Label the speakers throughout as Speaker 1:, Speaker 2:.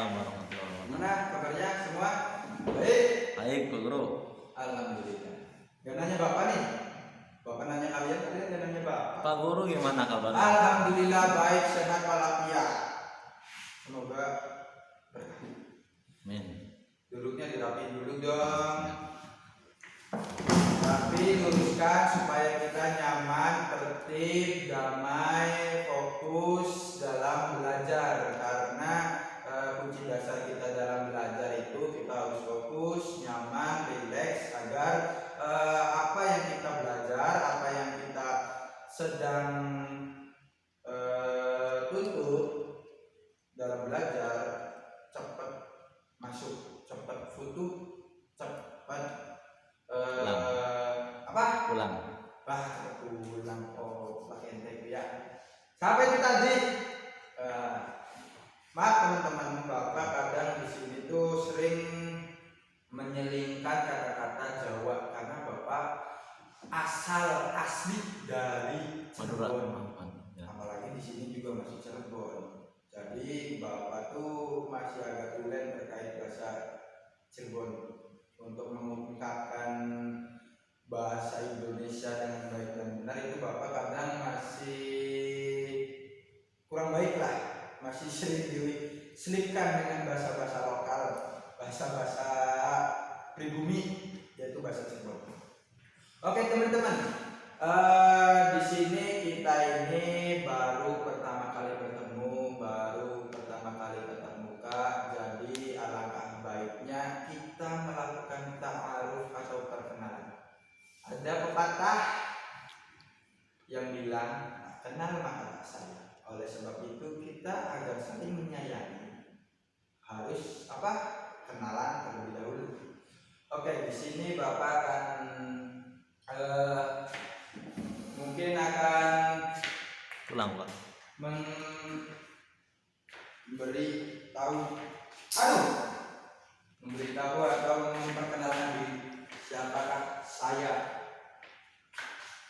Speaker 1: Waalaikumsalam warahmatullahi wabarakatuh.
Speaker 2: Gimana kabarnya semua? Baik?
Speaker 1: Baik, Pak Guru.
Speaker 2: Alhamdulillah. Gak nanya Bapak nih? Bapak nanya kalian gak nanya Bapak?
Speaker 1: Pak Guru gimana kabarnya?
Speaker 2: Alhamdulillah baik, sehat walafiat. Semoga berkah.
Speaker 1: Amin.
Speaker 2: Duduknya dirapiin dulu dong. Tapi luruskan supaya kita nyaman, tertib, damai, fokus dalam belajar. Karena kunci dasar kita dalam belajar itu kita harus fokus, nyaman, rileks agar apa yang kita belajar, apa yang kita sedang tuntut dalam belajar cepat masuk, cepat futuh, cepat
Speaker 1: Pulang.
Speaker 2: pulang pakai ente ya. Sampai itu tadi. Maaf teman-teman, Bapak kadang di sini tuh sering menyelingkan kata-kata Jawa karena Bapak asli dari Cirebon. Apalagi di sini juga masih Cirebon. Jadi Bapak tuh masih agak tulen terkait bahasa Cirebon untuk mengungkapkan bahasa Indonesia dengan baik dan benar itu Bapak kadang masih kurang baik lah, masih sering diselipkan dengan bahasa-bahasa lokal, bahasa-bahasa pribumi, yaitu bahasa Cirebon. Oke teman-teman, di sini kita ini baru pertama kali bertemu, baru pertama kali tatap muka, jadi alangkah baiknya kita melakukan ta'aruf atau perkenalan. Ada pepatah yang bilang kenal maka tak sayang. Oleh sebab itu kita agar saling menyayangi harus kenalan terlebih dahulu. Oke, di sini Bapak akan mungkin akan
Speaker 1: Pulang, Pak.
Speaker 2: memberitahu atau memperkenalkan diri. Siapakah saya?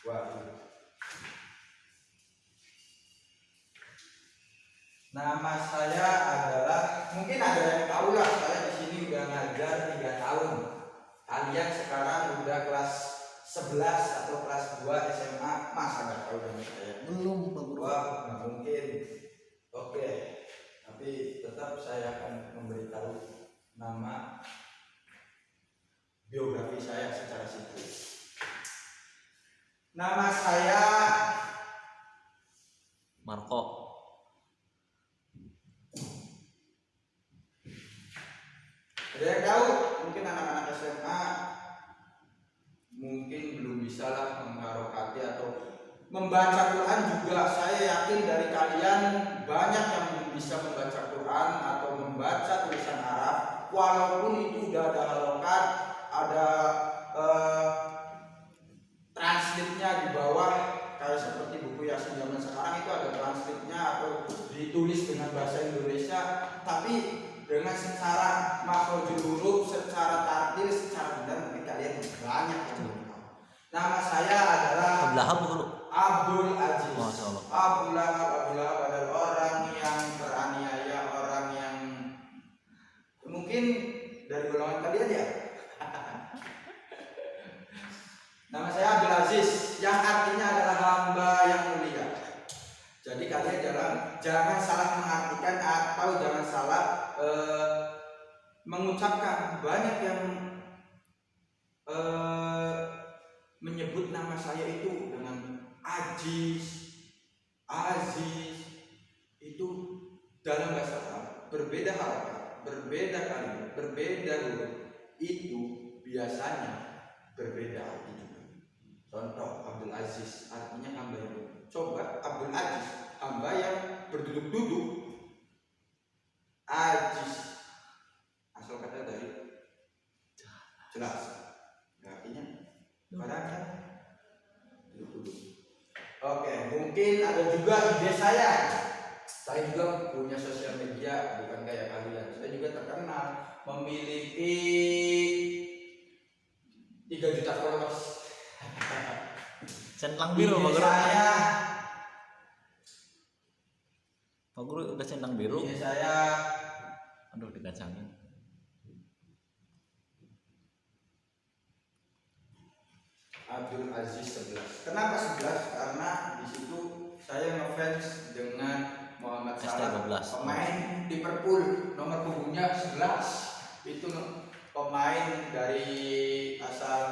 Speaker 2: Waduh. Nama saya adalah, mungkin ada yang tahu lah, saya di sini udah ngajar 3 tahun. Kalian sekarang udah kelas 11 atau kelas 2 SMA, masa nggak tahu nama saya?
Speaker 1: Belum, Pak Guru.
Speaker 2: Wah, nggak mungkin. Oke, tapi tetap saya akan memberitahu nama biografi saya secara singkat. Nama saya
Speaker 1: Marco.
Speaker 2: Ada yang tahu? Mungkin anak-anak SMA mungkin belum bisa lah mengharokati atau membaca Quran juga. Saya yakin dari kalian banyak yang bisa membaca Quran atau membaca tulisan Arab, walaupun itu udah ada harokat, ada translate-nya di bawah, kayak seperti buku Yasin zaman sekarang itu ada translate-nya atau ditulis dengan bahasa Indonesia, tapi dengan secara makhrajul huruf, secara tartil, secara benar mungkin kalian banyak yang belum tahu. Nama saya adalah Abdul Aziz.
Speaker 1: Masya Allah.
Speaker 2: Abdul Lahab adalah orang yang teraniaya, orang yang mungkin dari golongan kalian ya. Nama saya Abdul Aziz, yang artinya adalah hamba yang mulia. Jadi kalian jangan salah mengartikan atau jangan salah mengucapkan. Banyak yang menyebut nama saya itu dengan Aziz, itu dalam bahasa Arab berbeda harakat, berbeda kalimat, berbeda huruf, itu biasanya berbeda arti juga. Contoh Abdul Aziz artinya hamba yang mulia. Coba Abdul Aziz, hamba yang berduduk-duduk. Aziz asal kata dari jelas, artinya barangnya duduk-duduk. Oke, mungkin ada juga ide saya. Saya juga punya sosial media, bukan kayak kalian. Saya juga terkenal, memiliki 3 juta followers.
Speaker 1: Centang biru, Pak Guru. Pak Guru udah centang biru.
Speaker 2: Ini saya
Speaker 1: Aduh, dikacangin.
Speaker 2: Abdul Aziz 11. Kenapa 11? Karena di situ saya ngefans dengan Muhammad Salah, pemain Liverpool, nomor punggungnya 11. Itu pemain dari asal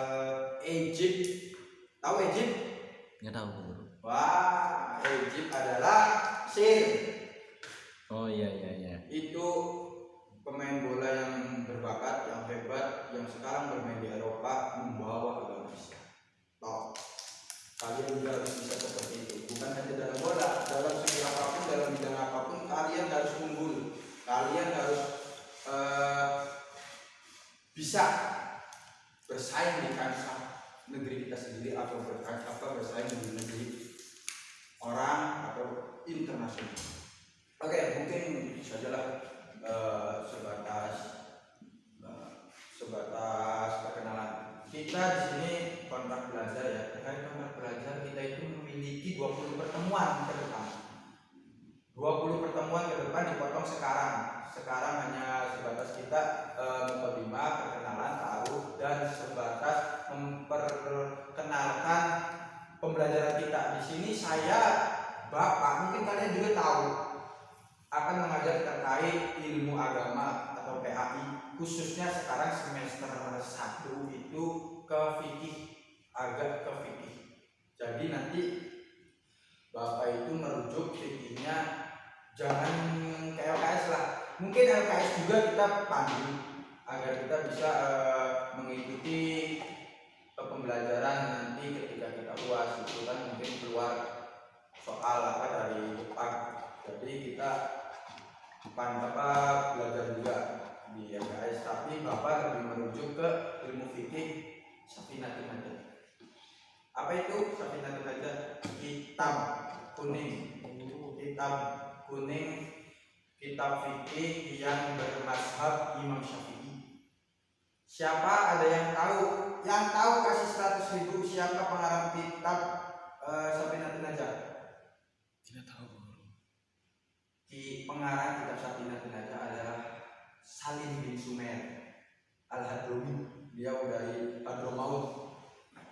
Speaker 2: Egypt. Tahu Egypt?
Speaker 1: Nggak tahu guru.
Speaker 2: Wah, Egypt adalah Mesir.
Speaker 1: Oh iya iya iya.
Speaker 2: Itu pemain bola yang berbakat, yang hebat, yang sekarang bermain di Eropa, membawa agama Islam. Oh, kalian juga harus bisa seperti itu. Bukan hanya dalam bola, dalam segi apapun, dalam bidang apapun, kalian harus unggul. Kalian harus bisa bersaing di kancah negeri kita sendiri atau bersaing di negeri orang atau internasional. Oke, mungkin sajalah sebatas perkenalan. Kita di sini kontrak belajar ya. Terkait kontrak belajar kita itu memiliki 20 pertemuan ke depan. 20 pertemuan ke depan dipotong sekarang. Sekarang hanya sebatas kita mukadimah, perkenalan, taruh, dan sebatas memperkenalkan pembelajaran kita. Di sini saya Bapak, mungkin kalian juga tahu, akan mengajar terkait ilmu agama atau PAI, khususnya sekarang semester 1 itu ke fikih, agak ke fikih. Jadi nanti Bapak itu merujuk fikihnya, jangan ke LKS lah. Mungkin LKS juga kita pandu agar kita bisa mengikuti pembelajaran nanti ketika kita UAS itu kan mungkin keluar soal apa dari depan. Jadi kita belajar juga di LKS, tapi Bapak lebih merujuk ke ilmu fikih Safinatul Najah. Apa itu Safinatul Najah? Hitam kuning, kitab fikih yang bermazhab Imam Syafi'i. Siapa ada yang tahu? Yang tahu kasih 100.000. Siapa pengarang kitab Safinatul Najah?
Speaker 1: Tidak tahu.
Speaker 2: Pengarang kitab Safinatul Najah adalah Salim bin Sumer Al-Hadrami. Dia dari Hadramaut.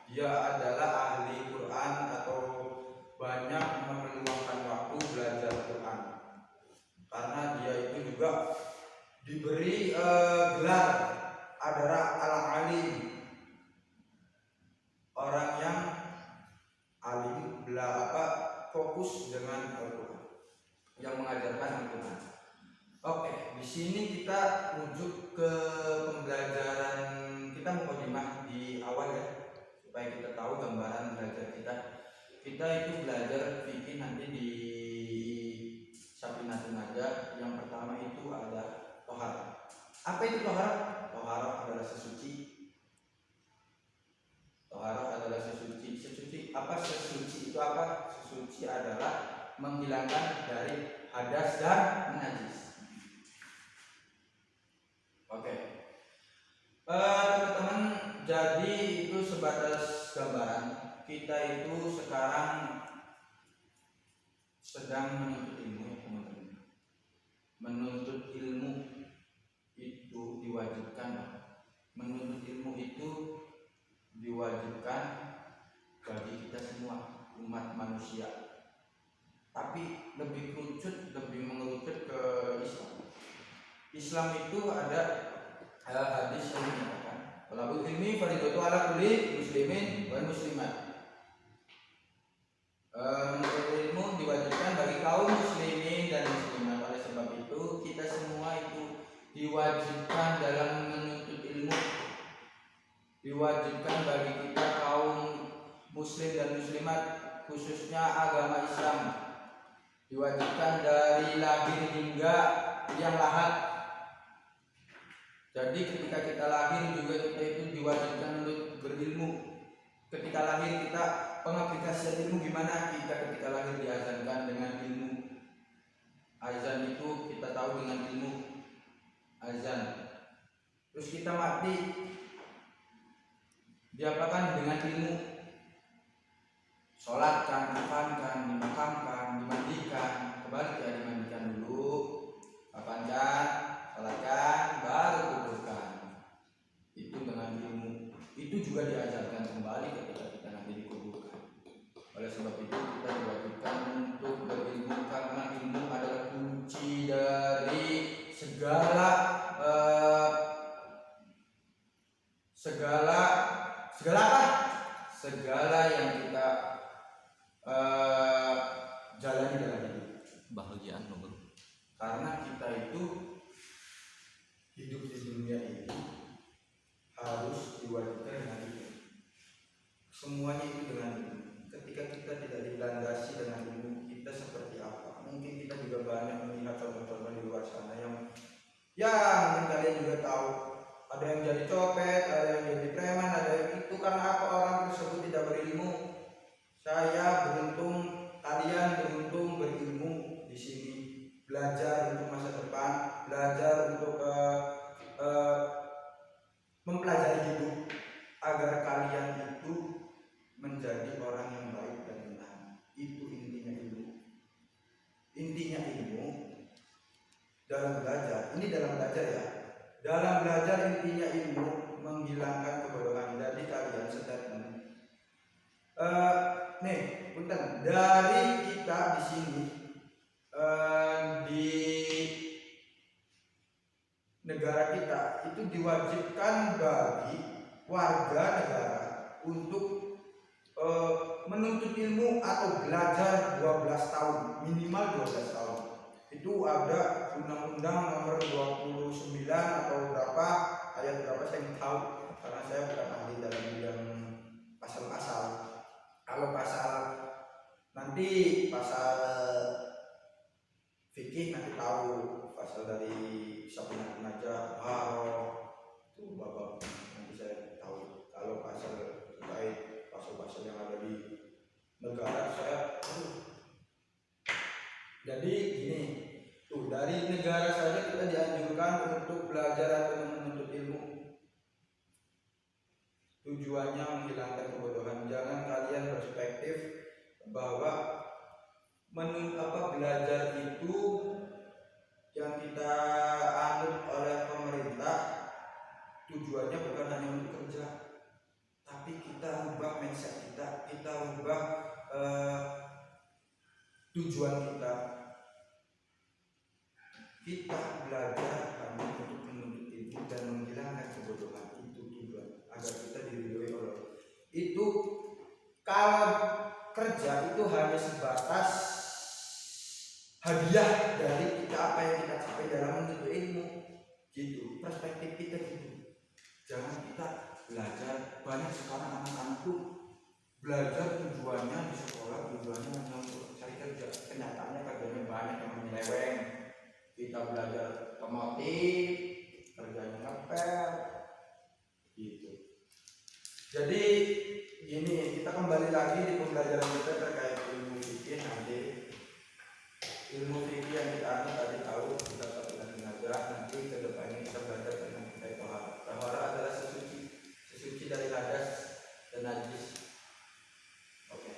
Speaker 2: Dia adalah ahli Quran atau banyak meluangkan waktu belajar Quran. Karena dia itu juga diberi gelar adalah al-alim, orang yang alim, fokus dengan Al-Quran, yang mengajarkan Al-Quran. Oke, di sini kita rujuk ke pembelajaran kita mukadimah di awal ya, supaya kita tahu gambaran belajar kita. Kita itu belajar fikih nanti di Safinatul Najah. Yang pertama itu ada tohar. Apa itu tohar? Tohar adalah sesuci. Tohar adalah sesuci. Sesuci apa? Sesuci itu apa? Sesuci adalah menghilangkan dari hadas dan najis. Oke, teman-teman, jadi itu sebatas gambaran. Kita itu sekarang sedang menuntut ilmu ya teman-teman. Menuntut ilmu itu diwajibkan. Menuntut ilmu itu diwajibkan bagi kita semua umat manusia. Tapi lebih mengerucut ke Islam. Islam itu ada hadis yang menyatakan talabul ilmi fardhu ala kulli muslimin wal muslimat. Menuntut ilmu diwajibkan bagi kaum muslimin dan muslimat. Oleh sebab itu kita semua itu diwajibkan dalam menuntut ilmu. Diwajibkan bagi kita kaum muslim dan muslimat, khususnya agama Islam, diwajibkan dari lahir hingga yang lahat. Jadi ketika kita lahir juga kita itu diwajibkan untuk berilmu. Ketika lahir kita pengaplikasian ilmu gimana? Kita ketika lahir diazankan dengan ilmu. Azan itu kita tahu dengan ilmu azan. Terus kita mati diapakan dengan ilmu? Sholatkan, kafankan, dimakamkan, dimandikan. Kembali ya dimandikan dulu, kafankan, nyalakan, baru kuburkan. Itu dengan ilmu. Itu juga diajarkan kembali ketika kita nanti dikuburkan. Oleh sebab itu kita diwajibkan untuk berilmu, karena ilmu adalah kunci dari segala apa? Segala yang kita jalani dalam hidup.
Speaker 1: Bahagiaan lo bro.
Speaker 2: Karena kita itu hidup di dunia ini harus diwajibkan dengan ilmu. Semuanya itu dengan ilmu. Ketika kita tidak dilandasi dengan ilmu, kita seperti apa? Mungkin kita juga banyak melihat contoh-contoh di luar sana yang mungkin kalian juga tahu. Ada yang jadi copet, ada yang jadi preman, ada yang itu karena apa? Orang tersebut tidak berilmu. Saya beruntung, kalian beruntung berilmu di sini. Belajar untuk masa depan, belajar untuk mempelajari hidup agar kalian itu menjadi orang yang baik dan benar. Itu intinya ilmu. Intinya ilmu dalam belajar. Ini dalam belajar ya. Dalam belajar intinya ilmu menghilangkan kebodohan. Jadi kalian statement. Nih, punten dari kita di sini di negara kita itu diwajibkan bagi warga negara untuk menuntut ilmu atau belajar 12 tahun, minimal 12 tahun. Itu ada undang-undang nomor 29 atau berapa, ayat berapa saya nggak tahu karena saya bukan ahli dalam bidang pasal-pasal. Kalau nanti pasal fikih nanti tahu, pasal dari Safinah Najah, itu bapak nanti saya tahu. Kalau pasal terkait pasal-pasal yang ada di negara saya jadi gini tuh, dari negara saja kita dianjurkan untuk belajar atau menuntut ilmu. Tujuannya menghilangkan kebodohan. Jangan kalian perspektif bahwa belajar itu yang kita anut oleh pemerintah tujuannya bukan hanya untuk kerja, tapi kita rubah mindset kita rubah tujuan kita belajar hanya untuk menuntut ilmu dan menghilangkan kebodohan. Itu tujuan agar kita diridhoi Allah. Itu kalau kerja itu hanya sebatas hadiah dari kita apa yang kita capai dalam menuntut ilmu, gitu. Perspektif kita gitu. Jangan kita belajar, banyak sekarang anak-anak tuh belajar tujuannya di sekolah tujuannya hanya untuk cari kerja. Kenyataannya kerjanya banyak yang menyeleweng. Kita belajar otomotif, kerjanya ngepel, gitu. Jadi gini, kita kembali lagi di pembelajaran kita terkait ilmu fikih nanti. Ilmu fikih yang kita ambil tadi tahu kita pernah belajar, nanti ke depannya kita belajar tentang tahara. Tahara adalah sesuci dari hadas dan najis. Oke.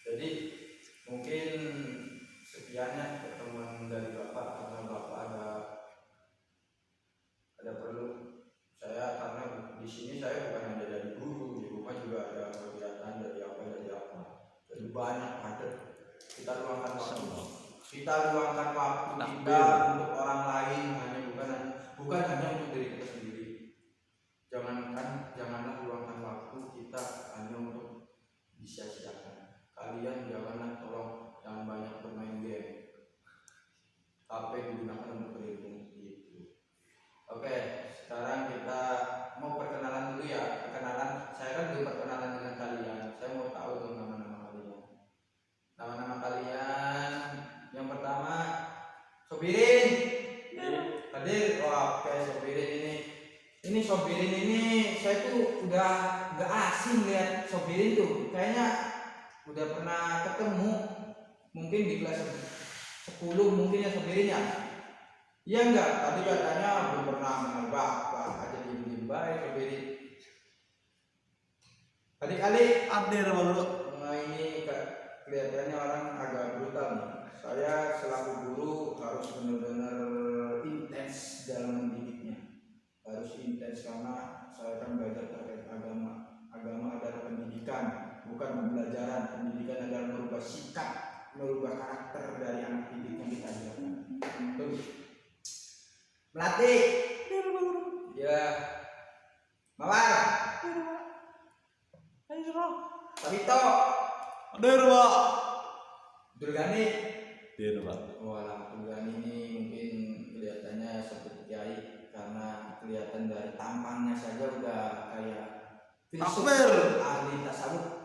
Speaker 2: Jadi mungkin sekiannya pertemuan dari Bapak, karena Bapak ada perlu saya, karena di sini saya bukan hanya dari guru, di rumah juga ada kegiatan dari apa, jadi banyak ada. Kita luangkan waktu kita untuk orang lain, bukan hanya untuk diri kita sendiri. Janganlah luangkan waktu kita hanya untuk disia-siakan. Kalian jangan banyak bermain game. HP digunakan untuk berilmu gitu. Oke, sekarang kita mau perkenalan dulu ya. Saya kan belum perkenalan dengan kalian. Saya mau tahu tuh nama-nama kalian. Nama-nama kalian. Yang pertama Sobirin. Hadir. Oke, Sobirin ini. Ini Sobirin ini saya tuh udah gak asing lihat Sobirin tuh. Kayaknya udah pernah ketemu. Mungkin di kelas 10 mungkin ya Sobirin ya. Iya enggak? Tadi katanya belum pernah menebak aja diem baik Sobirin. Adik-adik,
Speaker 1: Hadir bro.
Speaker 2: Nah ini kelihatannya orang agak brutal nih. Saya selaku guru harus benar-benar intens bukan pembelajaran. Pendidikan adalah merubah sikap, merubah karakter dari anak didik yang kita ajarkan. Tuh. Melatih. Ya. Mawar. Tabito.
Speaker 1: Hadir, Pak.
Speaker 2: Durgani.
Speaker 1: Hadir, Pak.
Speaker 2: Wah, Durgani ini mungkin kelihatannya seperti kiai karena kelihatan dari tampangnya saja udah kayak filsuf
Speaker 1: Takbir.
Speaker 2: ahli tasawuf.